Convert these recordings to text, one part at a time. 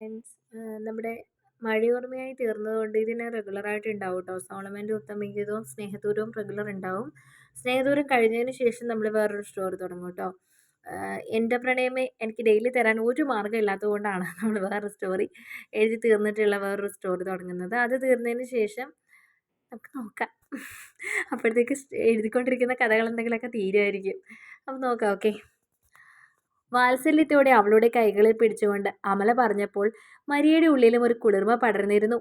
Means നമ്മുടെ മഴയോർമ്മയായി തീർന്നതുകൊണ്ട് ഇതിന് റെഗുലറായിട്ട് ഉണ്ടാവും കേട്ടോ. സോളമൻ്റെ ഉത്തമഗീതവും സ്നേഹദൂരവും റെഗുലർ ഉണ്ടാവും. സ്നേഹദൂരം കഴിഞ്ഞതിന് ശേഷം നമ്മൾ വേറൊരു സ്റ്റോറി തുടങ്ങും കേട്ടോ. എൻ്റെ പ്രണയമേ എനിക്ക് ഡെയിലി തരാൻ ഒരു മാർഗ്ഗം ഇല്ലാത്തത് കൊണ്ടാണ് നമ്മൾ വേറൊരു സ്റ്റോറി എഴുതി തീർന്നിട്ടുള്ള വേറൊരു സ്റ്റോറി തുടങ്ങുന്നത്. അത് തീർന്നതിന് ശേഷം നമുക്ക് നോക്കാം. അപ്പോഴത്തേക്ക് എഴുതിക്കൊണ്ടിരിക്കുന്ന കഥകൾ എന്തെങ്കിലുമൊക്കെ തീരുമായിരിക്കും. അപ്പം നോക്കാം. ഓക്കെ. വാത്സല്യത്തോടെ അവളുടെ കൈകളിൽ പിടിച്ചുകൊണ്ട് അമല പറഞ്ഞപ്പോൾ മരിയയുടെ ഉള്ളിലും ഒരു കുളിർമ പടർന്നിരുന്നു.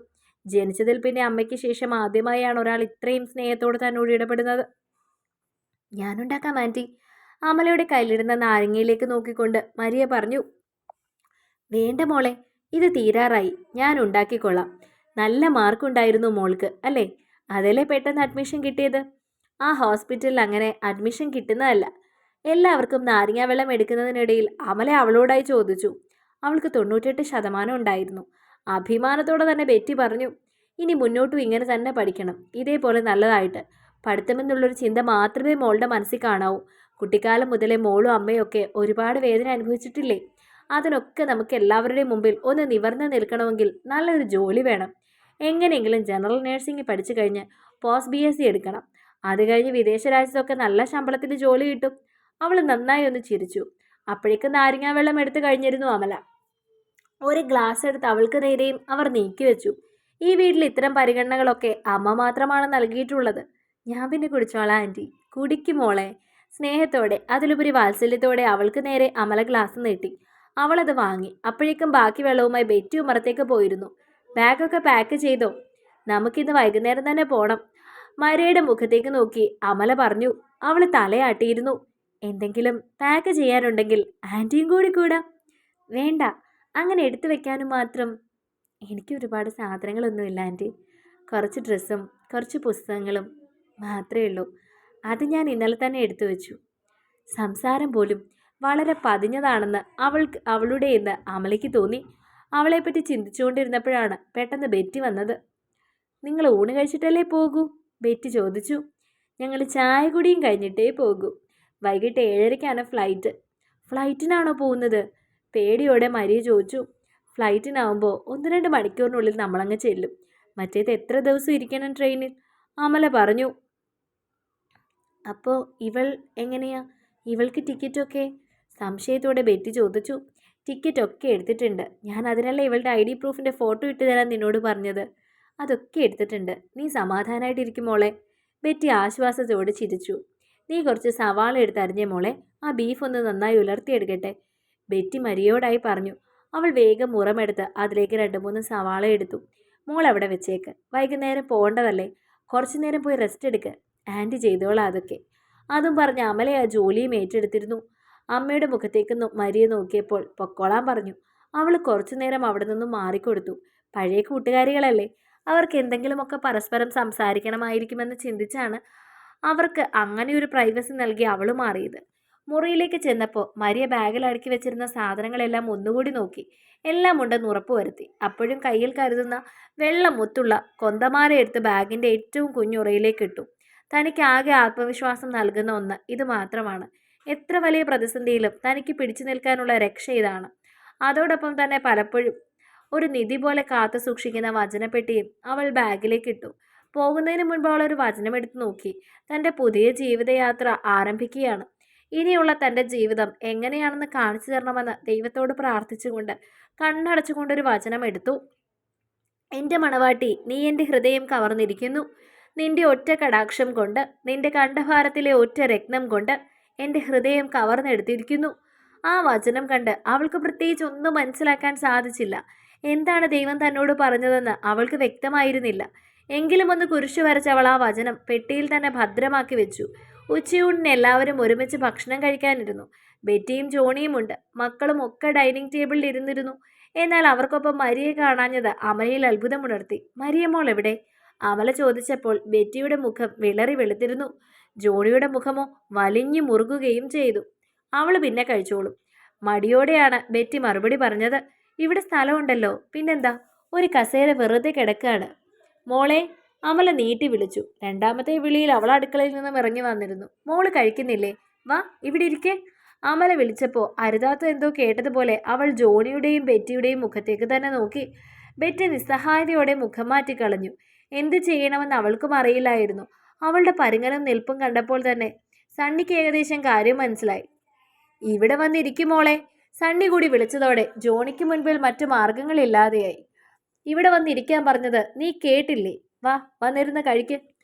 ജനിച്ചതിൽ പിന്നെ അമ്മയ്ക്ക് ശേഷം ആദ്യമായാണ് ഒരാൾ ഇത്രയും സ്നേഹത്തോടെ തന്നോട് ഇടപെടുന്നത്. ഞാനുണ്ടാക്കാം ആൻറ്റി. അമലയുടെ കയ്യിലിരുന്ന നാരങ്ങയിലേക്ക് നോക്കിക്കൊണ്ട് മരിയ പറഞ്ഞു. വേണ്ട മോളെ, ഇത് തീരാറായി. ഞാൻ ഉണ്ടാക്കിക്കൊള്ളാം. നല്ല മാർക്കുണ്ടായിരുന്നു മോൾക്ക് അല്ലേ? അതല്ലേ പെട്ടെന്ന് അഡ്മിഷൻ കിട്ടിയത്. ആ ഹോസ്പിറ്റലിൽ അങ്ങനെ അഡ്മിഷൻ കിട്ടുന്നതല്ല. എല്ലാവർക്കും നാരങ്ങ വെള്ളം എടുക്കുന്നതിനിടയിൽ അമല അവളോടായി ചോദിച്ചു. അവൾക്ക് 98% ഉണ്ടായിരുന്നു. അഭിമാനത്തോടെ തന്നെ ബെറ്റി പറഞ്ഞു. ഇനി മുന്നോട്ടും ഇങ്ങനെ തന്നെ പഠിക്കണം, ഇതേപോലെ നല്ലതായിട്ട്. പഠിത്തമെന്നുള്ളൊരു ചിന്ത മാത്രമേ മോളുടെ മനസ്സിൽ കാണാവൂ. കുട്ടിക്കാലം മുതലേ മോളും അമ്മയൊക്കെ ഒരുപാട് വേദന അനുഭവിച്ചിട്ടില്ലേ? അതിനൊക്കെ നമുക്ക് എല്ലാവരുടെയും മുമ്പിൽ ഒന്ന് നിവർന്ന് നിൽക്കണമെങ്കിൽ നല്ലൊരു ജോലി വേണം. എങ്ങനെയെങ്കിലും ജനറൽ നേഴ്സിംഗ് പഠിച്ചു കഴിഞ്ഞ് പോസ്റ്റ് BSc എടുക്കണം. അത് കഴിഞ്ഞ് വിദേശ രാജ്യത്തൊക്കെ നല്ല ശമ്പളത്തിൽ ജോലി കിട്ടും. അവൾ നന്നായി ഒന്ന് ചിരിച്ചു. അപ്പോഴേക്കും നാരങ്ങാ വെള്ളം എടുത്തു കഴിഞ്ഞിരുന്നു അമല. ഒരു ഗ്ലാസ് എടുത്ത് അവൾക്ക് നേരെയും അവർ നീക്കിവെച്ചു. ഈ വീട്ടിൽ ഇത്തരം പരിഗണനകളൊക്കെ അമ്മ മാത്രമാണ് നൽകിയിട്ടുള്ളത്. ഞാൻ പിന്നെ കുടിച്ചോളാം ആൻറ്റി. കുടിക്കും മോളെ. സ്നേഹത്തോടെ അതിലുപരി വാത്സല്യത്തോടെ അവൾക്ക് നേരെ അമല ഗ്ലാസ് നീട്ടി. അവളത് വാങ്ങി. അപ്പോഴേക്കും ബാക്കി വെള്ളവുമായി ബെറ്റി ഉമ്മറത്തേക്ക് പോയിരുന്നു. ബാഗൊക്കെ പാക്ക് ചെയ്തോ? നമുക്കിന്ന് വൈകുന്നേരം തന്നെ പോണം. മരിയയുടെ മുഖത്തേക്ക് നോക്കി അമല പറഞ്ഞു. അവൾ തലയാട്ടിയിരുന്നു. എന്തെങ്കിലും പാക്ക് ചെയ്യാനുണ്ടെങ്കിൽ ആൻറ്റിയും കൂടി കൂടാം. വേണ്ട, അങ്ങനെ എടുത്തു വെക്കാനും മാത്രം എനിക്ക് ഒരുപാട് സാധനങ്ങളൊന്നുമില്ല ആൻറ്റി. കുറച്ച് ഡ്രസ്സും കുറച്ച് പുസ്തകങ്ങളും മാത്രമേ ഉള്ളൂ. അത് ഞാൻ ഇന്നലെ തന്നെ എടുത്തു വെച്ചു. സംസാരം പോലും വളരെ പതിഞ്ഞതാണെന്ന് അവളുടെ എന്ന് അമലയ്ക്ക് തോന്നി. അവളെപ്പറ്റി ചിന്തിച്ചുകൊണ്ടിരുന്നപ്പോഴാണ് പെട്ടെന്ന് ബെറ്റി വന്നത്. നിങ്ങൾ ഊണ് കഴിച്ചിട്ടല്ലേ പോകൂ? ബെറ്റി ചോദിച്ചു. ഞങ്ങൾ ചായ കുടിയും കഴിഞ്ഞിട്ടേ പോകൂ. വൈകിട്ട് 7:30-ക്കാണ് ഫ്ലൈറ്റ്. ഫ്ലൈറ്റിനാണോ പോകുന്നത്? പേടിയോടെ മരിയ ചോദിച്ചു. ഫ്ലൈറ്റിനാവുമ്പോൾ 1-2 മണിക്കൂറിനുള്ളിൽ നമ്മളങ്ങ് ചെല്ലും. മറ്റേത് എത്ര ദിവസം ഇരിക്കണം ട്രെയിനിൽ? അമല പറഞ്ഞു. അപ്പോൾ ഇവൾ എങ്ങനെയാ? ഇവൾക്ക് ടിക്കറ്റൊക്കെ? സംശയത്തോടെ ബെറ്റി ചോദിച്ചു. ടിക്കറ്റൊക്കെ എടുത്തിട്ടുണ്ട്. ഞാൻ അതിനല്ലേ ഇവളുടെ ID പ്രൂഫിൻ്റെ ഫോട്ടോ ഇട്ട് തരാൻ നിന്നോട് പറഞ്ഞത്. അതൊക്കെ എടുത്തിട്ടുണ്ട്. നീ സമാധാനമായിട്ടിരിക്കും മോളെ. ബെറ്റി ആശ്വാസത്തോടെ ചിരിച്ചു. നീ കുറച്ച് സവാള എടുത്ത് അരിഞ്ഞേ മോളെ. ആ ബീഫ് ഒന്ന് നന്നായി ഉലർത്തിയെടുക്കട്ടെ. ബെറ്റി മരിയോടായി പറഞ്ഞു. അവൾ വേഗം മുറമെടുത്ത് അതിലേക്ക് 2-3 സവാള എടുത്തു. മോൾ അവിടെ വെച്ചേക്ക്. വൈകുന്നേരം പോകേണ്ടതല്ലേ? കുറച്ചു നേരം പോയി റെസ്റ്റ് എടുക്ക്. ആൻറ്റി ചെയ്തോളാം അതൊക്കെ. അതും പറഞ്ഞ് അമല ആ ജോലിയും ഏറ്റെടുത്തിരുന്നു. അമ്മയുടെ മുഖത്തേക്ക് മരിയ നോക്കിയപ്പോൾ പൊക്കോളാൻ പറഞ്ഞു. അവൾ കുറച്ചു നേരം അവിടെ നിന്നും മാറിക്കൊടുത്തു. പഴയ കൂട്ടുകാരികളല്ലേ, അവർക്ക് എന്തെങ്കിലുമൊക്കെ പരസ്പരം സംസാരിക്കണമായിരിക്കുമെന്ന് ചിന്തിച്ചാണ് അവർക്ക് അങ്ങനെയൊരു പ്രൈവസി നൽകി അവൾ മാറിയത്. മുറിയിലേക്ക് ചെന്നപ്പോൾ മരിയ ബാഗിൽ അടുക്കി വെച്ചിരുന്ന സാധനങ്ങളെല്ലാം ഒന്നുകൂടി നോക്കി. എല്ലാം ഉണ്ടെന്ന് ഉറപ്പുവരുത്തി. അപ്പോഴും കയ്യിൽ കരുതുന്ന വെള്ള മുത്തുള്ള കൊന്തമാല എടുത്ത് ബാഗിൻ്റെ ഏറ്റവും കുഞ്ഞുറയിലേക്ക് ഇട്ടു. തനിക്ക് ആകെ ആത്മവിശ്വാസം നൽകുന്ന ഒന്ന് ഇത് മാത്രമാണ്. എത്ര വലിയ പ്രതിസന്ധിയിലും തനിക്ക് പിടിച്ചു നിൽക്കാനുള്ള രക്ഷ ഇതാണ്. അതോടൊപ്പം തന്നെ പലപ്പോഴും ഒരു നിധി പോലെ കാത്തു സൂക്ഷിക്കുന്ന വചനപ്പെട്ടിയും അവൾ ബാഗിലേക്ക് ഇട്ടു. പോകുന്നതിന് മുൻപ് അവൾ ഒരു വചനം എടുത്ത് നോക്കി. തൻ്റെ പുതിയ ജീവിതയാത്ര ആരംഭിക്കുകയാണ്. ഇനിയുള്ള തൻ്റെ ജീവിതം എങ്ങനെയാണെന്ന് കാണിച്ചു തരണമെന്ന് ദൈവത്തോട് പ്രാർത്ഥിച്ചുകൊണ്ട് കണ്ണടച്ചുകൊണ്ടൊരു വചനം എടുത്തു. എൻ്റെ മണവാട്ടി, നീ എൻ്റെ ഹൃദയം കവർന്നിരിക്കുന്നു. നിന്റെ ഒറ്റ കടാക്ഷം കൊണ്ട്, നിന്റെ കണ്ഠഭാരത്തിലെ ഒറ്റ രത്നം കൊണ്ട് എൻ്റെ ഹൃദയം കവർന്നെടുത്തിരിക്കുന്നു. ആ വചനം കണ്ട് അവൾക്ക് പ്രത്യേകിച്ച് ഒന്നും മനസ്സിലാക്കാൻ സാധിച്ചില്ല. എന്താണ് ദൈവം തന്നോട് പറഞ്ഞതെന്ന് അവൾക്ക് വ്യക്തമായിരുന്നില്ല. എങ്കിലും ഒന്ന് കുരിശു വരച്ച് അവൾ ആ വചനം പെട്ടിയിൽ തന്നെ ഭദ്രമാക്കി വെച്ചു. ഉച്ചയൂണിന് എല്ലാവരും ഒരുമിച്ച് ഭക്ഷണം കഴിക്കാനിരുന്നു. ബെറ്റിയും ജോണിയും ഉണ്ട്. മക്കളും ഒക്കെ ഡൈനിങ് ടേബിളിൽ ഇരുന്നിരുന്നു. എന്നാൽ അവർക്കൊപ്പം മരിയെ കാണാഞ്ഞത് അമലയിൽ അത്ഭുതമുണർത്തി. മരിയമോൾ എവിടെ? അമല ചോദിച്ചപ്പോൾ ബെറ്റിയുടെ മുഖം വിളറി വെളുത്തിരുന്നു. ജോണിയുടെ മുഖമോ വലിഞ്ഞു മുറുകുകയും ചെയ്തു. അവൾ പിന്നെ കഴിച്ചോളും. മടിയോടെയാണ് ബെറ്റി മറുപടി പറഞ്ഞത്. ഇവിടെ സ്ഥലമുണ്ടല്ലോ, പിന്നെന്താ? ഒരു കസേര വെറുതെ കിടക്കാണ്. മോളെ, അമല നീട്ടി വിളിച്ചു. രണ്ടാമത്തെ വിളിയിൽ അവൾ അടുക്കളയിൽ നിന്നും ഇറങ്ങി വന്നിരുന്നു. മോള് കഴിക്കുന്നില്ലേ? വാ, ഇവിടെ ഇരിക്കേ. അമല വിളിച്ചപ്പോൾ അരുതാത്ത എന്തോ കേട്ടതുപോലെ അവൾ ജോണിയുടെയും ബെറ്റിയുടെയും മുഖത്തേക്ക് തന്നെ നോക്കി. ബെറ്റി നിസ്സഹായതയോടെ മുഖം മാറ്റിക്കളഞ്ഞു. എന്ത് ചെയ്യണമെന്ന് അവൾക്കും അറിയില്ലായിരുന്നു. അവളുടെ പരുങ്ങനും നിൽപ്പും കണ്ടപ്പോൾ തന്നെ സണ്ണിക്ക് ഏകദേശം കാര്യം മനസ്സിലായി. ഇവിടെ വന്നിരിക്കുമോളെ, സണ്ണി കൂടി വിളിച്ചതോടെ ജോണിക്ക് മുൻപിൽ മറ്റു മാർഗങ്ങളില്ലാതെയായി. ഇവിടെ വന്നിരിക്കാൻ പറഞ്ഞത് നീ കേട്ടില്ലേ? വാ, വന്നിരുന്ന് കഴിക്ക്.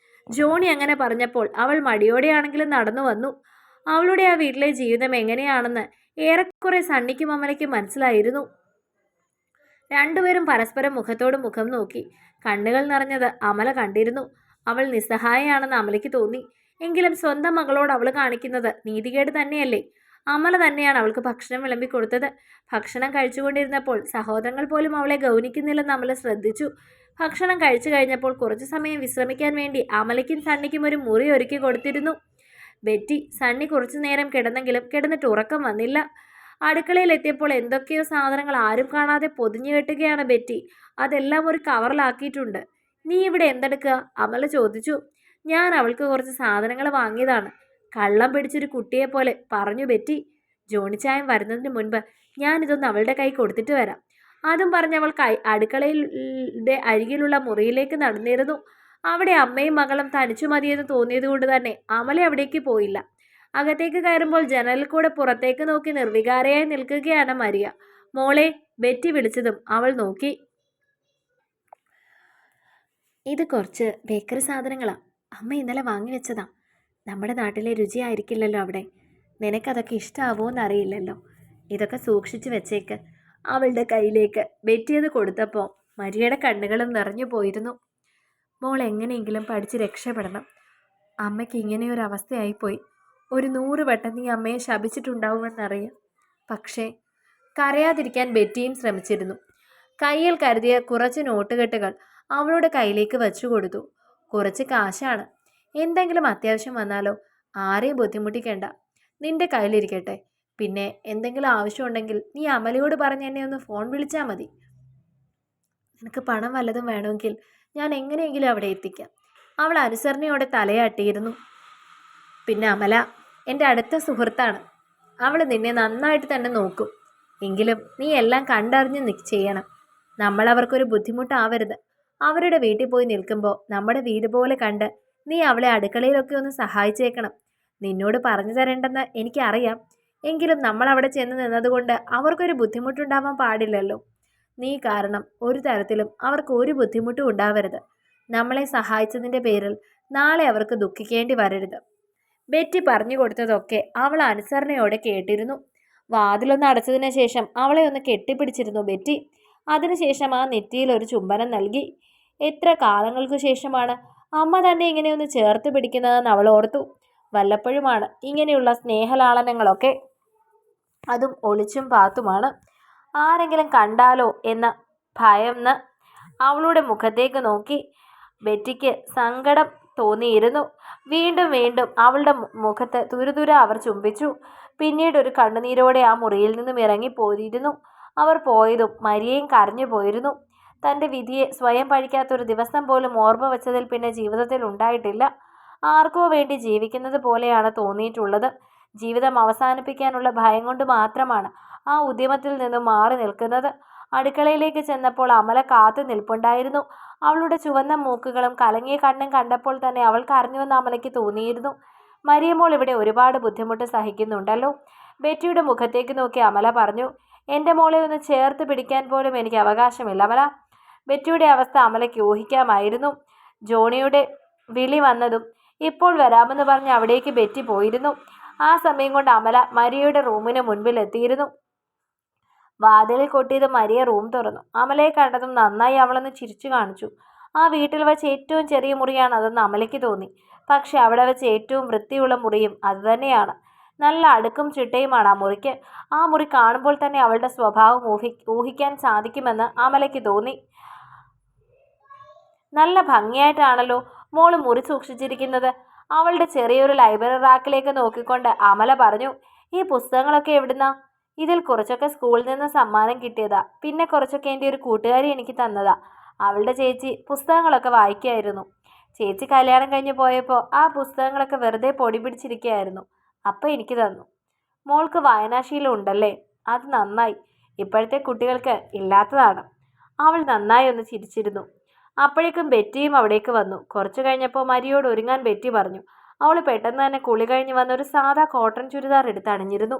ജോണി അങ്ങനെ പറഞ്ഞപ്പോൾ അവൾ മടിയോടെയാണെങ്കിലും നടന്നു വന്നു. അവളുടെ ആ വീട്ടിലെ ജീവിതം എങ്ങനെയാണെന്ന് ഏറെക്കുറെ സണ്ണിക്കും അമലയ്ക്കും മനസ്സിലായിരുന്നു. രണ്ടുപേരും പരസ്പരം മുഖത്തോട് മുഖം നോക്കി. കണ്ണുകൾ നിറഞ്ഞത് അമല കണ്ടിരുന്നു. അവൾ നിസ്സഹായയാണെന്ന് അമലയ്ക്ക് തോന്നി. എങ്കിലും സ്വന്തം മകളോട് അവൾ കാണിക്കുന്നത് നീതികേട് തന്നെയല്ലേ? അമല തന്നെയാണ് അവൾക്ക് ഭക്ഷണം വിളമ്പിക്കൊടുത്തത്. ഭക്ഷണം കഴിച്ചുകൊണ്ടിരുന്നപ്പോൾ സഹോദരങ്ങൾ പോലും അവളെ ഗൗനിക്കുന്നില്ലെന്ന് അമല ശ്രദ്ധിച്ചു. ഭക്ഷണം കഴിച്ചു കഴിഞ്ഞപ്പോൾ കുറച്ചു സമയം വിശ്രമിക്കാൻ വേണ്ടി അമലയ്ക്കും സണ്ണിക്കും ഒരു മുറി ഒരുക്കി കൊടുത്തിരുന്നു. ബെറ്റി സണ്ണി കുറച്ചു നേരം കിടന്നെങ്കിലും കിടന്നിട്ട് ഉറക്കം വന്നില്ല. അടുക്കളയിൽ എത്തിയപ്പോൾ എന്തൊക്കെയോ സാധനങ്ങൾ ആരും കാണാതെ പൊതിഞ്ഞു കെട്ടുകയാണ് ബെറ്റി. അതെല്ലാം ഒരു കവറിലാക്കിയിട്ടുണ്ട്. നീ ഇവിടെ എന്തെടുക്കുക? അമല ചോദിച്ചു. ഞാൻ അവൾക്ക് കുറച്ച് സാധനങ്ങൾ വാങ്ങിയതാണ്. കള്ളം പിടിച്ചൊരു കുട്ടിയെപ്പോലെ പറഞ്ഞു ബെറ്റി. ജോണിച്ചായം വരുന്നതിന് മുൻപ് ഞാനിതൊന്ന് അവളുടെ കൈ കൊടുത്തിട്ട് വരാം. അതും പറഞ്ഞവൾ അടുക്കളയുടെ അരികിലുള്ള മുറിയിലേക്ക് നടന്നിരുന്നു. അവിടെ അമ്മയും മകളും തനിച്ചു മതിയെന്ന് തോന്നിയതുകൊണ്ട് തന്നെ അമല അവിടേക്ക് പോയില്ല. അകത്തേക്ക് കയറുമ്പോൾ ജനലിൽ കൂടെ പുറത്തേക്ക് നോക്കി നിർവികാരയായി നിൽക്കുകയാണ് മരിയ. മോളെ, ബെറ്റി വിളിച്ചതും അവൾ നോക്കി. ഇത് കുറച്ച് ബേക്കറി സാധനങ്ങളാ. അമ്മ ഇന്നലെ വാങ്ങി വെച്ചതാ. നമ്മുടെ നാട്ടിലെ രുചിയായിരിക്കില്ലല്ലോ അവിടെ. നിനക്കതൊക്കെ ഇഷ്ടമാവുമോ അറിയില്ലല്ലോ. ഇതൊക്കെ സൂക്ഷിച്ചു വെച്ചേക്ക്. അവളുടെ കയ്യിലേക്ക് ബെറ്റിയത് കൊടുത്തപ്പോൾ മരിയയുടെ കണ്ണുകളും നിറഞ്ഞു പോയിരുന്നു. മോൾ എങ്ങനെയെങ്കിലും പഠിച്ച് രക്ഷപ്പെടണം. അമ്മയ്ക്ക് ഇങ്ങനെയൊരു അവസ്ഥയായിപ്പോയി. ഒരു 100 വട്ടം നീ അമ്മയെ ശപിച്ചിട്ടുണ്ടാവുമെന്നറിയാം. പക്ഷേ കരയാതിരിക്കാൻ ബെറ്റിയും ശ്രമിച്ചിരുന്നു. കയ്യിൽ കരുതിയ കുറച്ച് നോട്ടുകെട്ടുകൾ അവളുടെ കയ്യിലേക്ക് വച്ചു കൊടുത്തു. കുറച്ച് കാശാണ്. എന്തെങ്കിലും അത്യാവശ്യം വന്നാലോ? ആരെയും ബുദ്ധിമുട്ടിക്കേണ്ട. നിന്റെ കയ്യിലിരിക്കട്ടെ. പിന്നെ എന്തെങ്കിലും ആവശ്യമുണ്ടെങ്കിൽ നീ അമലയോട് പറഞ്ഞ് എന്നെ ഒന്ന് ഫോൺ വിളിച്ചാൽ മതി. നിനക്ക് പണം വല്ലതും വേണമെങ്കിൽ ഞാൻ എങ്ങനെയെങ്കിലും അവിടെ എത്തിക്കാം. അവൾ അനുസരണയോടെ തലയാട്ടിയിരുന്നു. പിന്നെ അമല എൻ്റെ അടുത്ത സുഹൃത്താണ്. അവൾ നിന്നെ നന്നായിട്ട് തന്നെ നോക്കും. എങ്കിലും നീ എല്ലാം കണ്ടറിഞ്ഞ് ചെയ്യണം. നമ്മൾ അവർക്കൊരു ബുദ്ധിമുട്ടാവരുത്. അവരുടെ വീട്ടിൽ പോയി നിൽക്കുമ്പോൾ നമ്മുടെ വീട് പോലെ കണ്ട് നീ അവളെ അടുക്കളയിലൊക്കെ ഒന്ന് സഹായിച്ചേക്കണം. നിന്നോട് പറഞ്ഞു തരേണ്ടെന്ന് എനിക്കറിയാം. എങ്കിലും നമ്മൾ അവിടെ ചെന്ന് നിന്നതുകൊണ്ട് അവർക്കൊരു ബുദ്ധിമുട്ടുണ്ടാവാൻ പാടില്ലല്ലോ. നീ കാരണം ഒരു തരത്തിലും അവർക്ക് ഒരു ബുദ്ധിമുട്ടും ഉണ്ടാവരുത്. നമ്മളെ സഹായിച്ചതിൻ്റെ പേരിൽ നാളെ അവർക്ക് ദുഃഖിക്കേണ്ടി വരരുത്. ബെറ്റി പറഞ്ഞു കൊടുത്തതൊക്കെ അവൾ അനുസരണയോടെ കേട്ടിരുന്നു. വാതിലൊന്ന് അടച്ചതിന് ശേഷം അവളെ ഒന്ന് കെട്ടിപ്പിടിച്ചിരുന്നു ബെറ്റി. അതിനുശേഷം ആ നെറ്റിയിൽ ഒരു ചുംബനം നൽകി. എത്ര കാലങ്ങൾക്കു ശേഷമാണ് അമ്മ തന്നെ ഇങ്ങനെയൊന്ന് ചേർത്ത് പിടിക്കുന്നതെന്ന് അവൾ ഓർത്തു. വല്ലപ്പോഴുമാണ് ഇങ്ങനെയുള്ള സ്നേഹലാളനങ്ങളൊക്കെ. അതും ഒളിച്ചും പാത്തുമാണ്. ആരെങ്കിലും കണ്ടാലോ എന്ന ഭയന്ന് അവളുടെ മുഖത്തേക്ക് നോക്കി. ബെറ്റിക്ക് സങ്കടം തോന്നിയിരുന്നു. വീണ്ടും വീണ്ടും അവളുടെ മുഖത്ത് തുരുതുര അവർ ചുംബിച്ചു. പിന്നീട് ഒരു കണ്ണുനീരോടെ ആ മുറിയിൽ നിന്നും ഇറങ്ങിപ്പോയിരുന്നു. അവർ പോയതും മരിയയും കരഞ്ഞു പോയിരുന്നു. തൻ്റെ വിധിയെ സ്വയം പഴിക്കാത്തൊരു ദിവസം പോലും ഓർമ്മ വെച്ചതിൽ പിന്നെ ജീവിതത്തിൽ ഉണ്ടായിട്ടില്ല. ആർക്കോ വേണ്ടി ജീവിക്കുന്നത് പോലെയാണ് തോന്നിയിട്ടുള്ളത്. ജീവിതം അവസാനിപ്പിക്കാനുള്ള ഭയം കൊണ്ട് മാത്രമാണ് ആ ഉദ്യമത്തിൽ നിന്നും മാറി നിൽക്കുന്നത്. അടുക്കളയിലേക്ക് ചെന്നപ്പോൾ അമല കാത്തു നിൽപ്പുണ്ടായിരുന്നു. അവളുടെ ചുവന്ന മൂക്കുകളും കലങ്ങിയ കണ്ണും കണ്ടപ്പോൾ തന്നെ അവൾ കരഞ്ഞുവെന്ന് അമലയ്ക്ക് തോന്നിയിരുന്നു. മരിയമോൾ ഇവിടെ ഒരുപാട് ബുദ്ധിമുട്ട് സഹിക്കുന്നുണ്ടല്ലോ. ബെറ്റിയുടെ മുഖത്തേക്ക് നോക്കി അമല പറഞ്ഞു. എൻ്റെ മോളെ ഒന്ന് ചേർത്ത് പിടിക്കാൻ പോലും എനിക്ക് അവകാശമില്ല അമല. ബെറ്റിയുടെ അവസ്ഥ അമലയ്ക്ക് ഊഹിക്കാമായിരുന്നു. ജോണിയുടെ വിളി വന്നതും ഇപ്പോൾ വരാമെന്ന് പറഞ്ഞ് അവിടേക്ക് ബെറ്റി പോയിരുന്നു. ആ സമയം കൊണ്ട് അമല മരിയയുടെ റൂമിന് മുൻപിൽ എത്തിയിരുന്നു. വാതിലിൽ കൊട്ടിയത് മരിയ റൂം തുറന്നു. അമലയെ കണ്ടതും നന്നായി അവളൊന്ന് ചിരിച്ചു കാണിച്ചു. ആ വീട്ടിൽ വെച്ച് ഏറ്റവും ചെറിയ മുറിയാണ് അതെന്ന് അമലയ്ക്ക് തോന്നി. പക്ഷെ അവിടെ വെച്ച് ഏറ്റവും വൃത്തിയുള്ള മുറിയും അതുതന്നെയാണ്. നല്ല അടുക്കും ചിട്ടയുമാണ് ആ മുറിക്ക്. ആ മുറി കാണുമ്പോൾ തന്നെ അവളുടെ സ്വഭാവം ഊഹിക്കാൻ സാധിക്കുമെന്ന് അമലയ്ക്ക് തോന്നി. നല്ല ഭംഗിയായിട്ടാണല്ലോ മോള് മുറി സൂക്ഷിച്ചിരിക്കുന്നത്. അവളുടെ ചെറിയൊരു ലൈബ്രറി റാക്കിലേക്ക് നോക്കിക്കൊണ്ട് അമല പറഞ്ഞു. ഈ പുസ്തകങ്ങളൊക്കെ എവിടുന്നാ? ഇതിൽ കുറച്ചൊക്കെ സ്കൂളിൽ നിന്ന് സമ്മാനം കിട്ടിയതാ. പിന്നെ കുറച്ചൊക്കെ എൻ്റെ ഒരു കൂട്ടുകാരി എനിക്ക് തന്നതാ. അവളുടെ ചേച്ചി പുസ്തകങ്ങളൊക്കെ വായിക്കുമായിരുന്നു. ചേച്ചി കല്യാണം കഴിഞ്ഞ് പോയപ്പോൾ ആ പുസ്തകങ്ങളൊക്കെ വെറുതെ പൊടി പിടിച്ചിരിക്കുകയായിരുന്നു. അപ്പം എനിക്ക് തന്നു. മോൾക്ക് വായനാശീലം ഉണ്ടല്ലേ? അത് നന്നായി. ഇപ്പോഴത്തെ കുട്ടികൾക്ക് ഇല്ലാത്തതാണ്. അവൾ നന്നായി ഒന്ന് ചിരിച്ചിരുന്നു. അപ്പോഴേക്കും ബെറ്റിയും അവിടേക്ക് വന്നു. കുറച്ചു കഴിഞ്ഞപ്പോൾ മരിയോട് ഒരുങ്ങാൻ ബെറ്റി പറഞ്ഞു. അവൾ പെട്ടെന്ന് തന്നെ കുളി കഴിഞ്ഞ് വന്ന ഒരു സാധാ കോട്ടൺ ചുരിദാർ എടുത്ത് അണിഞ്ഞിരുന്നു.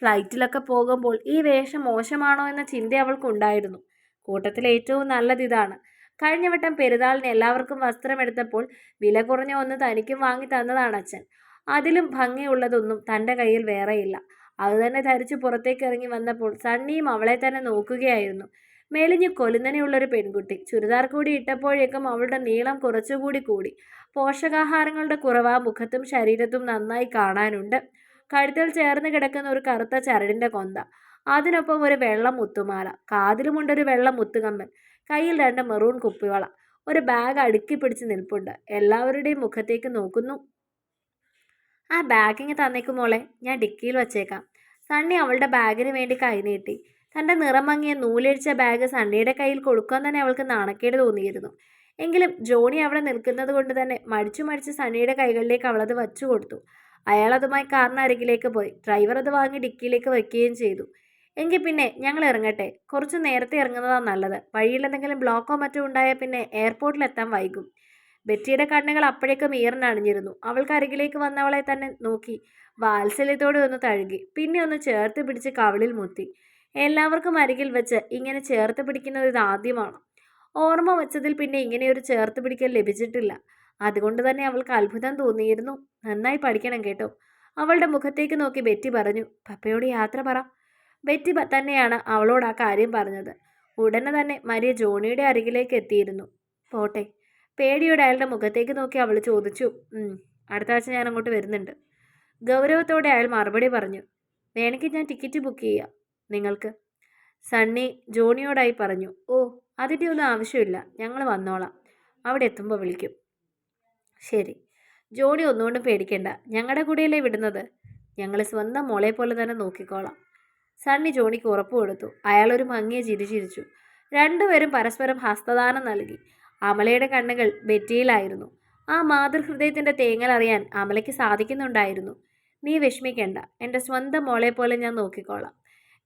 ഫ്ലൈറ്റിലൊക്കെ പോകുമ്പോൾ ഈ വേഷം മോശമാണോ എന്ന ചിന്ത അവൾക്കുണ്ടായിരുന്നു. കൂട്ടത്തിൽ ഏറ്റവും നല്ലത് ഇതാണ്. കഴിഞ്ഞ വട്ടം പെരുന്നാളിന് എല്ലാവർക്കും വസ്ത്രമെടുത്തപ്പോൾ വില കുറഞ്ഞ ഒന്ന് തനിക്കും വാങ്ങി തന്നതാണ് അച്ഛൻ. അതിലും ഭംഗിയുള്ളതൊന്നും തൻ്റെ കയ്യിൽ വേറെയില്ല. അതുതന്നെ ധരിച്ച് പുറത്തേക്ക് ഇറങ്ങി വന്നപ്പോൾ സണ്ണിയും അവളെ തന്നെ നോക്കുകയായിരുന്നു. മെലിഞ്ഞു കൊലുന്നനെയുള്ളൊരു പെൺകുട്ടി. ചുരിദാർ കൂടി ഇട്ടപ്പോഴേക്കും അവളുടെ നീളം കുറച്ചുകൂടി കൂടി. പോഷകാഹാരങ്ങളുടെ കുറവ് ആ മുഖത്തും ശരീരത്തും നന്നായി കാണാനുണ്ട്. കഴുത്തിൽ ചേർന്ന് കിടക്കുന്ന ഒരു കറുത്ത ചരടിൻ്റെ കൊന്ത, അതിനൊപ്പം ഒരു വെള്ള മുത്തുമാല, കാതിലുമുണ്ടൊരു വെള്ള മുത്തുകമ്മൽ, കയ്യിൽ 2 മെറൂൺ കുപ്പിവള. ഒരു ബാഗ് അടുക്കി പിടിച്ച് നിൽപ്പുണ്ട്. എല്ലാവരുടെയും മുഖത്തേക്ക് നോക്കുന്നു. ആ ബാഗിങ് തന്നേക്ക് മോളെ, ഞാൻ ഡിക്കിയിൽ വച്ചേക്കാം. സണ്ണി അവളുടെ ബാഗിന് വേണ്ടി കൈനീട്ടി. തൻ്റെ നിറം മങ്ങിയ നൂലഴിച്ച ബാഗ് സണ്ണിയുടെ കയ്യിൽ കൊടുക്കാൻ തന്നെ അവൾക്ക് നാണക്കേട് തോന്നിയിരുന്നു. എങ്കിലും ജോണി അവിടെ നിൽക്കുന്നത് കൊണ്ട് തന്നെ മടിച്ചു മടിച്ച് സണ്ണിയുടെ കൈകളിലേക്ക് അവളത് വച്ചു കൊടുത്തു. അയാൾ അതുമായി കാറിനരികിലേക്ക് പോയി. ഡ്രൈവർ അത് വാങ്ങി ഡിക്കിയിലേക്ക് വയ്ക്കുകയും ചെയ്തു. എങ്കിൽ പിന്നെ ഞങ്ങൾ ഇറങ്ങട്ടെ. കുറച്ച് നേരത്തെ ഇറങ്ങുന്നതാണ് നല്ലത്. വഴിയിൽ എന്തെങ്കിലും ബ്ലോക്കോ മറ്റോ ഉണ്ടായാൽ പിന്നെ എയർപോർട്ടിലെത്താൻ വൈകും. ബെറ്റിയുടെ കണ്ണുകൾ അപ്പോഴേക്കും ഈറിനണിഞ്ഞിരുന്നു. അവൾക്കരികിലേക്ക് വന്നവളെ തന്നെ നോക്കി വാത്സല്യത്തോടെ ഒന്ന് തഴുകി. പിന്നെ ഒന്ന് ചേർത്ത് പിടിച്ച് കവിളിൽ മുത്തി. എല്ലാവർക്കും അരികിൽ വെച്ച് ഇങ്ങനെ ചേർത്ത് പിടിക്കുന്നത് ഇതാദ്യമാണ്. ഓർമ്മ വെച്ചതിൽ പിന്നെ ഇങ്ങനെയൊരു ചേർത്ത് പിടിക്കൽ ലഭിച്ചിട്ടില്ല. അതുകൊണ്ട് തന്നെ അവൾക്ക് അത്ഭുതം തോന്നിയിരുന്നു. നന്നായി പഠിക്കണം കേട്ടോ. അവളുടെ മുഖത്തേക്ക് നോക്കി ബെറ്റി പറഞ്ഞു. പപ്പയോട് യാത്ര പറ. ബെറ്റി തന്നെയാണ് അവളോട് ആ കാര്യം പറഞ്ഞത്. ഉടനെ തന്നെ മരിയ ജോണിയുടെ അരികിലേക്ക് എത്തിയിരുന്നു. പോട്ടെ. പേടിയോടെ അയാളുടെ മുഖത്തേക്ക് നോക്കി അവൾ ചോദിച്ചു. അടുത്ത ആഴ്ച ഞാൻ അങ്ങോട്ട് വരുന്നുണ്ട്. ഗൗരവത്തോടെ അയാൾ മറുപടി പറഞ്ഞു. വേണമെങ്കിൽ ഞാൻ ടിക്കറ്റ് ബുക്ക് ചെയ്യാം നിങ്ങൾക്ക്. സണ്ണി ജോണിയോടായി പറഞ്ഞു. ഓ, അതിൻ്റെ ഒന്നും ആവശ്യമില്ല. ഞങ്ങൾ വന്നോളാം. അവിടെ എത്തുമ്പോൾ വിളിക്കും. ശരി. ജോണി ഒന്നുകൊണ്ടും പേടിക്കണ്ട. ഞങ്ങളുടെ കൂടെയല്ലേ വിടുന്നത്. ഞങ്ങൾ സ്വന്തം മോളെ പോലെ തന്നെ നോക്കിക്കോളാം. സണ്ണി ജോണിക്ക് ഉറപ്പ് കൊടുത്തു. അയാളൊരു മങ്ങിയ ചിരി ചിരിച്ചു. രണ്ടുപേരും പരസ്പരം ഹസ്തദാനം നൽകി. അമലയുടെ കണ്ണുകൾ ബെറ്റിയിലായിരുന്നു. ആ മാതൃഹൃദയത്തിൻ്റെ തേങ്ങൽ അറിയാൻ അമലയ്ക്ക് സാധിക്കുന്നുണ്ടായിരുന്നു. നീ വിഷമിക്കണ്ട. എൻ്റെ സ്വന്തം മോളെ പോലെ ഞാൻ നോക്കിക്കോളാം.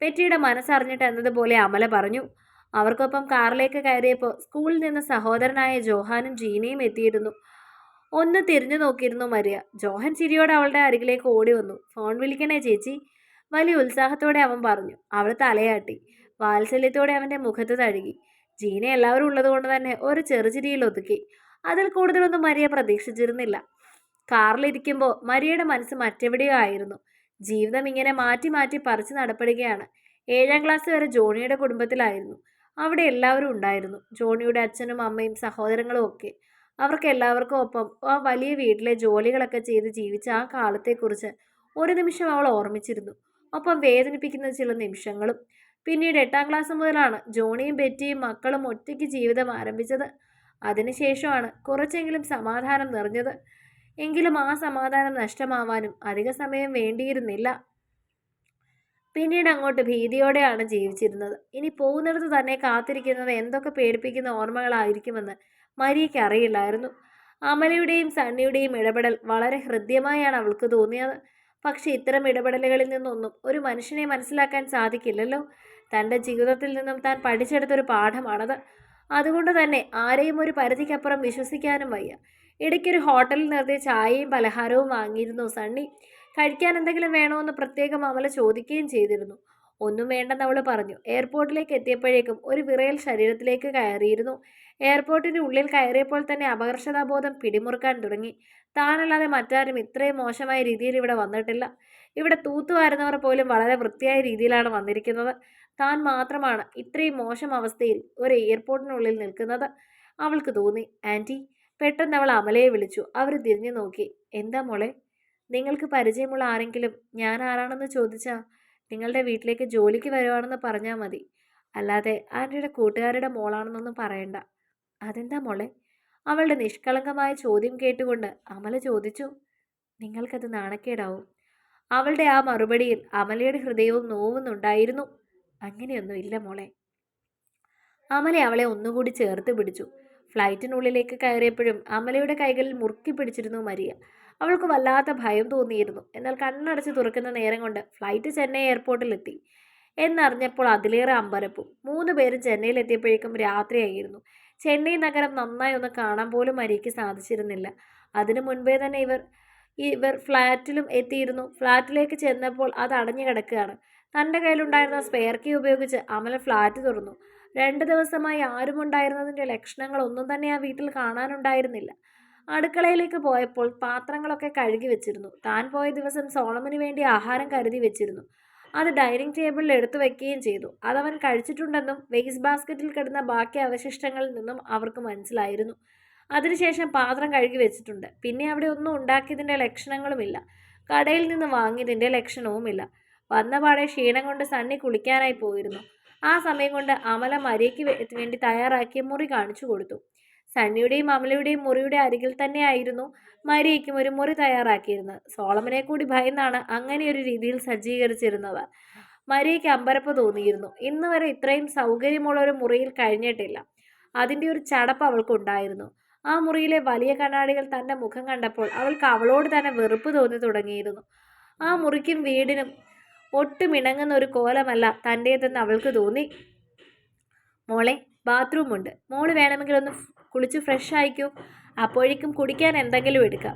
ബെറ്റിയുടെ മനസ്സറിഞ്ഞിട്ട് എന്നതുപോലെ അമല പറഞ്ഞു. അവർക്കൊപ്പം കാറിലേക്ക് കയറിയപ്പോൾ സ്കൂളിൽ നിന്ന് സഹോദരനായ ജോഹാനും ജീനയും എത്തിയിരുന്നു. ഒന്ന് തിരിഞ്ഞു നോക്കിയിരുന്നു മരിയ. ജോഹൻ ചിരിയോടെ അവളുടെ അരികിലേക്ക് ഓടി വന്നു. ഫോൺ വിളിക്കണേ ചേച്ചി. വലിയ ഉത്സാഹത്തോടെ അവൻ പറഞ്ഞു. അവൾ തലയാട്ടി. വാത്സല്യത്തോടെ അവൻ്റെ മുഖത്ത് തഴുകി. ജീന എല്ലാവരും ഉള്ളതുകൊണ്ട് തന്നെ ഒരു ചെറുചിരിയിൽ ഒതുക്കി. അതിൽ കൂടുതലൊന്നും മരിയ പ്രതീക്ഷിച്ചിരുന്നില്ല. കാറിലിരിക്കുമ്പോൾ മരിയയുടെ മനസ്സ് മറ്റെവിടെയോ ആയിരുന്നു. ജീവിതം ഇങ്ങനെ മാറ്റി മാറ്റി പറിച്ചു നടപ്പെടുകയാണ്. 7ാം ക്ലാസ് വരെ ജോണിയുടെ കുടുംബത്തിലായിരുന്നു. അവിടെ എല്ലാവരും ഉണ്ടായിരുന്നു. ജോണിയുടെ അച്ഛനും അമ്മയും സഹോദരങ്ങളും ഒക്കെ. അവർക്ക് എല്ലാവർക്കും ഒപ്പം ആ വലിയ വീട്ടിലെ ജോലികളൊക്കെ ചെയ്ത് ജീവിച്ച ആ കാലത്തെക്കുറിച്ച് ഒരു നിമിഷം അവൾ ഓർമ്മിച്ചിരുന്നു. ഒപ്പം വേദനിപ്പിക്കുന്ന ചില നിമിഷങ്ങളും. പിന്നീട് 8ാം ക്ലാസ് മുതലാണ് ജോണിയും ബെറ്റിയും മക്കളും ഒറ്റയ്ക്ക് ജീവിതം ആരംഭിച്ചത്. അതിനുശേഷമാണ് കുറച്ചെങ്കിലും സമാധാനം നിറഞ്ഞത്. എങ്കിലും ആ സമാധാനം നഷ്ടമാവാനും അധിക സമയം വേണ്ടിയിരുന്നില്ല. പിന്നീട് അങ്ങോട്ട് ഭീതിയോടെയാണ് ജീവിച്ചിരുന്നത്. ഇനി പോകുന്നിടത്ത് തന്നെ കാത്തിരിക്കുന്നത് എന്തൊക്കെ പേടിപ്പിക്കുന്ന ഓർമ്മകളായിരിക്കുമെന്ന് മരിയയ്ക്ക് അറിയില്ലായിരുന്നു. അമലയുടെയും സണ്ണിയുടെയും ഇടപെടൽ വളരെ ഹൃദ്യമായാണ് അവൾക്ക് തോന്നിയത്. പക്ഷെ ഇത്തരം ഇടപെടലുകളിൽ നിന്നൊന്നും ഒരു മനുഷ്യനെ മനസ്സിലാക്കാൻ സാധിക്കില്ലല്ലോ. തൻ്റെ ജീവിതത്തിൽ നിന്നും താൻ പഠിച്ചെടുത്തൊരു പാഠമാണത്. അതുകൊണ്ട് തന്നെ ആരെയും ഒരു പരിധിക്കപ്പുറം വിശ്വസിക്കാനും വയ്യ. ഇടയ്ക്കൊരു ഹോട്ടലിൽ നിർത്തി ചായയും പലഹാരവും വാങ്ങിയിരുന്നു സണ്ണി. കഴിക്കാൻ എന്തെങ്കിലും വേണമെന്ന് പ്രത്യേകം അമല ചോദിക്കുകയും ചെയ്തിരുന്നു. ഒന്നും വേണ്ടെന്ന് അവൾ പറഞ്ഞു. എയർപോർട്ടിലേക്ക് എത്തിയപ്പോഴേക്കും ഒരു വിറയൽ ശരീരത്തിലേക്ക് കയറിയിരുന്നു. എയർപോർട്ടിൻ്റെ ഉള്ളിൽ കയറിയപ്പോൾ തന്നെ അപകർഷതാബോധം പിടിമുറുക്കാൻ തുടങ്ങി. താനല്ലാതെ മറ്റാരും ഇത്രയും മോശമായ രീതിയിൽ ഇവിടെ വന്നിട്ടില്ല. ഇവിടെ തൂത്തുവാരുന്നവർ പോലും വളരെ വൃത്തിയായ രീതിയിലാണ് വന്നിരിക്കുന്നത്. താൻ മാത്രമാണ് ഇത്രയും മോശം അവസ്ഥയിൽ ഒരു എയർപോർട്ടിനുള്ളിൽ നിൽക്കുന്നത്. അവൾക്ക് തോന്നി. ആൻറ്റി. പെട്ടെന്ന് അവൾ അമലയെ വിളിച്ചു. അവർ തിരിഞ്ഞു നോക്കി. എന്താ മോളെ? നിങ്ങൾക്ക് പരിചയമുള്ള ആരെങ്കിലും ഞാൻ ആരാണെന്ന് ചോദിച്ചാൽ നിങ്ങളുടെ വീട്ടിലേക്ക് ജോലിക്ക് വരുവാണെന്ന് പറഞ്ഞാൽ മതി. അല്ലാതെ ആൻറ്റിയുടെ കൂട്ടുകാരുടെ മോളാണെന്നൊന്നും പറയണ്ട. അതെന്താ മോളെ? അവളുടെ നിഷ്കളങ്കമായ ചോദ്യം കേട്ടുകൊണ്ട് അമല ചോദിച്ചു. നിങ്ങൾക്കത് നാണക്കേടാവും. അവളുടെ ആ മറുപടിയിൽ അമലയുടെ ഹൃദയവും നോവുന്നുണ്ടായിരുന്നു. അങ്ങനെയൊന്നും ഇല്ല മോളെ. അമല അവളെ ഒന്നുകൂടി ചേർത്ത് പിടിച്ചു. ഫ്ലൈറ്റിനുള്ളിലേക്ക് കയറിയപ്പോഴും അമലയുടെ കൈകളിൽ മുറുക്കി പിടിച്ചിരുന്നു മരിയ. അവൾക്ക് വല്ലാത്ത ഭയം തോന്നിയിരുന്നു. എന്നാൽ കണ്ണടച്ച് തുറക്കുന്ന നേരം കൊണ്ട് ഫ്ലൈറ്റ് ചെന്നൈ എയർപോർട്ടിലെത്തി എന്നറിഞ്ഞപ്പോൾ അതിലേറെ അമ്പരപ്പും. 3 പേരും ചെന്നൈയിലെത്തിയപ്പോഴേക്കും രാത്രിയായിരുന്നു. ചെന്നൈ നഗരം നന്നായി ഒന്ന് കാണാൻ പോലും മരിയയ്ക്ക് സാധിച്ചിരുന്നില്ല. അതിനു മുൻപേ തന്നെ ഇവർ ഫ്ലാറ്റിലും എത്തിയിരുന്നു. ഫ്ലാറ്റിലേക്ക് ചെന്നപ്പോൾ അത് അടഞ്ഞു കിടക്കുകയാണ്. തൻ്റെ കയ്യിലുണ്ടായിരുന്ന സ്പെയർ കീ ഉപയോഗിച്ച് അമല ഫ്ലാറ്റ് തുറന്നു. 2 ദിവസമായി ആരുമുണ്ടായിരുന്നതിൻ്റെ ലക്ഷണങ്ങളൊന്നും തന്നെ ആ വീട്ടിൽ കാണാനുണ്ടായിരുന്നില്ല. അടുക്കളയിലേക്ക് പോയപ്പോൾ പാത്രങ്ങളൊക്കെ കഴുകി വെച്ചിരുന്നു. താൻ പോയ ദിവസം സോളമന് വേണ്ടി ആഹാരം കരുതി വെച്ചിരുന്നു. അത് ഡൈനിങ് ടേബിളിൽ എടുത്തു വെക്കുകയും ചെയ്തു. അതവൻ കഴിച്ചിട്ടുണ്ടെന്നും വേസ്റ്റ് ബാസ്ക്കറ്റിൽ കിടന്ന ബാക്കി അവശിഷ്ടങ്ങളിൽ നിന്നും അവർക്ക് മനസ്സിലായിരുന്നു. അതിനുശേഷം പാത്രം കഴുകി വെച്ചിട്ടുണ്ട്. പിന്നെ അവിടെ ഒന്നും ഉണ്ടാക്കിയതിൻ്റെ ലക്ഷണങ്ങളുമില്ല. കടയിൽ നിന്ന് വാങ്ങിയതിൻ്റെ ലക്ഷണവുമില്ല. വന്നപാടെ ക്ഷീണം കൊണ്ട് സണ്ണി കുളിക്കാനായി പോയിരുന്നു. ആ സമയം കൊണ്ട് അമല മരിയയ്ക്ക് വേണ്ടി തയ്യാറാക്കിയ മുറി കാണിച്ചു കൊടുത്തു. സണ്ണിയുടെയും അമലയുടെയും മുറിയുടെ അരികിൽ തന്നെയായിരുന്നു മരിയയ്ക്കും ഒരു മുറി തയ്യാറാക്കിയിരുന്നത്. സോളമനെ കൂടി ഭയന്നാണ് അങ്ങനെയൊരു രീതിയിൽ സജ്ജീകരിച്ചിരുന്നത്. മരിയയ്ക്ക് അമ്പരപ്പ് തോന്നിയിരുന്നു. ഇന്ന് വരെ ഇത്രയും സൗകര്യമുള്ള ഒരു മുറിയിൽ കഴിഞ്ഞിട്ടില്ല. അതിൻ്റെ ഒരു ചടപ്പ് അവൾക്കുണ്ടായിരുന്നു. ആ മുറിയിലെ വലിയ കണ്ണാടികൾ തൻ്റെ മുഖം കണ്ടപ്പോൾ അവൾക്ക് അവളോട് തന്നെ വെറുപ്പ് തോന്നി തുടങ്ങിയിരുന്നു. ആ മുറിക്കും വീടിനും ഒട്ടും ഇണങ്ങുന്ന ഒരു കോലമല്ല തൻ്റേതെന്ന് അവൾക്ക് തോന്നി. മോളെ, ബാത്റൂമുണ്ട്. മോള് വേണമെങ്കിൽ ഒന്ന് കുളിച്ച് ഫ്രഷ് ആയിക്കോ. അപ്പോഴേക്കും കുടിക്കാൻ എന്തെങ്കിലും എടുക്കാം.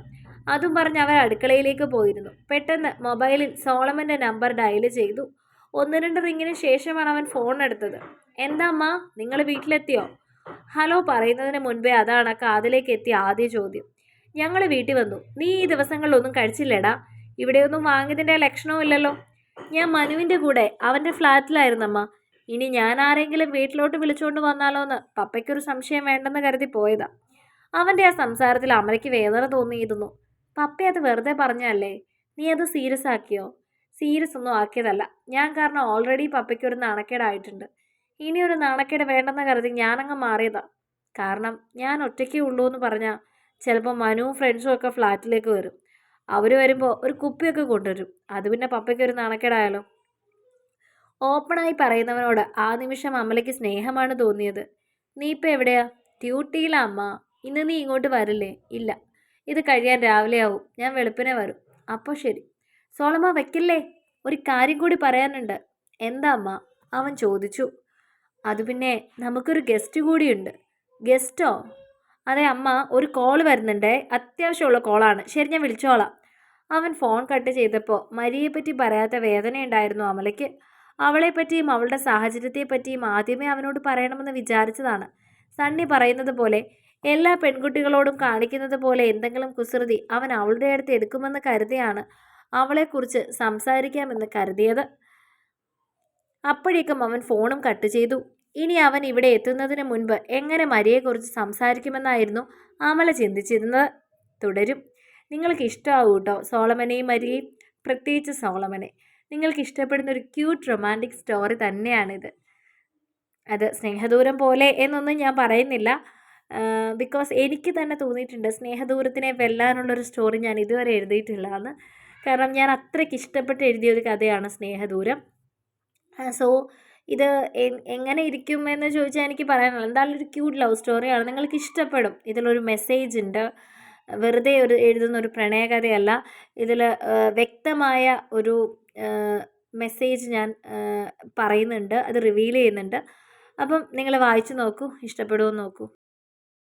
അതും പറഞ്ഞ് അവർ അടുക്കളയിലേക്ക് പോയിരുന്നു. പെട്ടെന്ന് മൊബൈലിൽ സോളമൻ്റെ നമ്പർ ഡയൽ ചെയ്തു. 1-2 റിങ്ങിന് ശേഷമാണ് അവൻ ഫോൺ എടുത്തത്. എന്താ അമ്മ, നിങ്ങൾ വീട്ടിലെത്തിയോ? ഹലോ പറയുന്നതിന് മുൻപേ അതാണ് കാതിലേക്ക് എത്തിയ ആദ്യ ചോദ്യം. ഞങ്ങൾ വീട്ടിൽ വന്നു. നീ ഈ ദിവസങ്ങളിലൊന്നും കഴിച്ചില്ലേടാ? ഇവിടെയൊന്നും വാങ്ങിയതിൻ്റെ ലക്ഷണവുമില്ലല്ലോ. ഞാൻ മനുവിൻ്റെ കൂടെ അവൻ്റെ ഫ്ലാറ്റിലായിരുന്നമ്മ. ഇനി ഞാൻ ആരെങ്കിലും വീട്ടിലോട്ട് വിളിച്ചുകൊണ്ട് വന്നാലോ എന്ന് പപ്പയ്ക്കൊരു സംശയം വേണ്ടെന്ന് കരുതി പോയതാ. അവൻ്റെ ആ സംസാരത്തിൽ അമലയ്ക്ക് വേദന തോന്നിയിരുന്നു. പപ്പ അത് വെറുതെ പറഞ്ഞല്ലേ? നീ അത് സീരിയസ് ആക്കിയോ? സീരിയസ് ഒന്നും ആക്കിയതല്ല. ഞാൻ കാരണം ഓൾറെഡി പപ്പയ്ക്കൊരു നാണക്കേടായിട്ടുണ്ട്. ഇനിയൊരു നാണക്കേട് വേണ്ടെന്ന് കരുതി ഞാനങ്ങ് മാറിയതാ. കാരണം ഞാൻ ഒറ്റയ്ക്കേ ഉള്ളൂ എന്ന് പറഞ്ഞാൽ ചിലപ്പോൾ മനുവും ഫ്രണ്ട്സും ഒക്കെ ഫ്ലാറ്റിലേക്ക് വരും. അവർ വരുമ്പോൾ ഒരു കുപ്പിയൊക്കെ കൊണ്ടുവരും. അത് പിന്നെ പപ്പയ്ക്കൊരു നാണക്കേടായാലോ? ഓപ്പണായി പറയുന്നവനോട് ആ നിമിഷം അമലയ്ക്ക് സ്നേഹമാണ് തോന്നിയത്. നീ ഇപ്പം എവിടെയാ? ഡ്യൂട്ടിയിലാ അമ്മ. ഇന്ന് നീ ഇങ്ങോട്ട് വരില്ലേ? ഇല്ല, ഇത് കഴിയാൻ രാവിലെ ആവും. ഞാൻ വെളുപ്പിനെ വരും. അപ്പോൾ ശരി. സോളമ വെക്കില്ലേ, ഒരു കാര്യം കൂടി പറയാനുണ്ട്. എന്താ അമ്മ? അവൻ ചോദിച്ചു. അത് പിന്നെ നമുക്കൊരു ഗസ്റ്റ് കൂടിയുണ്ട്. ഗസ്റ്റോ? അതെ അമ്മ, ഒരു കോൾ വരുന്നുണ്ടേ. അത്യാവശ്യമുള്ള കോളാണ്. ശരി, ഞാൻ വിളിച്ചോളാം. അവൻ ഫോൺ കട്ട് ചെയ്തപ്പോൾ മരിയെപ്പറ്റി പറയാത്ത വേദനയുണ്ടായിരുന്നു അമലയ്ക്ക്. അവളെപ്പറ്റിയും അവളുടെ സാഹചര്യത്തെപ്പറ്റിയും ആദ്യമേ അവനോട് പറയണമെന്ന് വിചാരിച്ചതാണ്. സണ്ണി പറയുന്നത് പോലെ എല്ലാ പെൺകുട്ടികളോടും കാണിക്കുന്നത് പോലെ എന്തെങ്കിലും കുസൃതി അവൻ അവളുടെ അടുത്ത് എടുക്കുമെന്ന് കരുതിയാണ് അവളെക്കുറിച്ച് സംസാരിക്കാമെന്ന് കരുതിയത്. അപ്പോഴേക്കും അവൻ ഫോണും കട്ട് ചെയ്തു. ഇനി അവൻ ഇവിടെ എത്തുന്നതിന് മുൻപ് എങ്ങനെ മരിയെക്കുറിച്ച് സംസാരിക്കുമെന്നായിരുന്നു അമല ചിന്തിച്ചിരുന്നത്. തുടരും. നിങ്ങൾക്ക് ഇഷ്ടമാവും കേട്ടോ സോളമനെയും മരിയയും, പ്രത്യേകിച്ച് സോളമനെ. നിങ്ങൾക്ക് ഇഷ്ടപ്പെടുന്ന ഒരു ക്യൂട്ട് റൊമാൻറ്റിക് സ്റ്റോറി തന്നെയാണിത്. അത് സ്നേഹദൂരം പോലെ എന്നൊന്നും ഞാൻ പറയുന്നില്ല. ബിക്കോസ് എനിക്ക് തന്നെ തോന്നിയിട്ടുണ്ട് സ്നേഹദൂരത്തിനെ വെല്ലാനുള്ളൊരു സ്റ്റോറി ഞാൻ ഇതുവരെ എഴുതിയിട്ടില്ല എന്ന്. കാരണം ഞാൻ അത്രയ്ക്ക് ഇഷ്ടപ്പെട്ട് എഴുതിയൊരു കഥയാണ് സ്നേഹദൂരം. സോ ഇത് എങ്ങനെ ഇരിക്കും എന്ന് ചോദിച്ചാൽ എനിക്ക് പറയാനുള്ളത് എന്തായാലും ഒരു ക്യൂട്ട് ലവ് സ്റ്റോറിയാണ്. നിങ്ങൾക്ക് ഇഷ്ടപ്പെടും. ഇതിലൊരു മെസ്സേജ് ഉണ്ട്. വെറുതെ എഴുതുന്ന ഒരു പ്രണയകഥയല്ല. ഇതിൽ വ്യക്തമായ ഒരു മെസ്സേജ് ഞാൻ പറയുന്നുണ്ട്. അത് റിവീൽ ചെയ്യുന്നുണ്ട്. അപ്പം നിങ്ങൾ വായിച്ചു നോക്കൂ, ഇഷ്ടപ്പെടുമോ നോക്കൂ.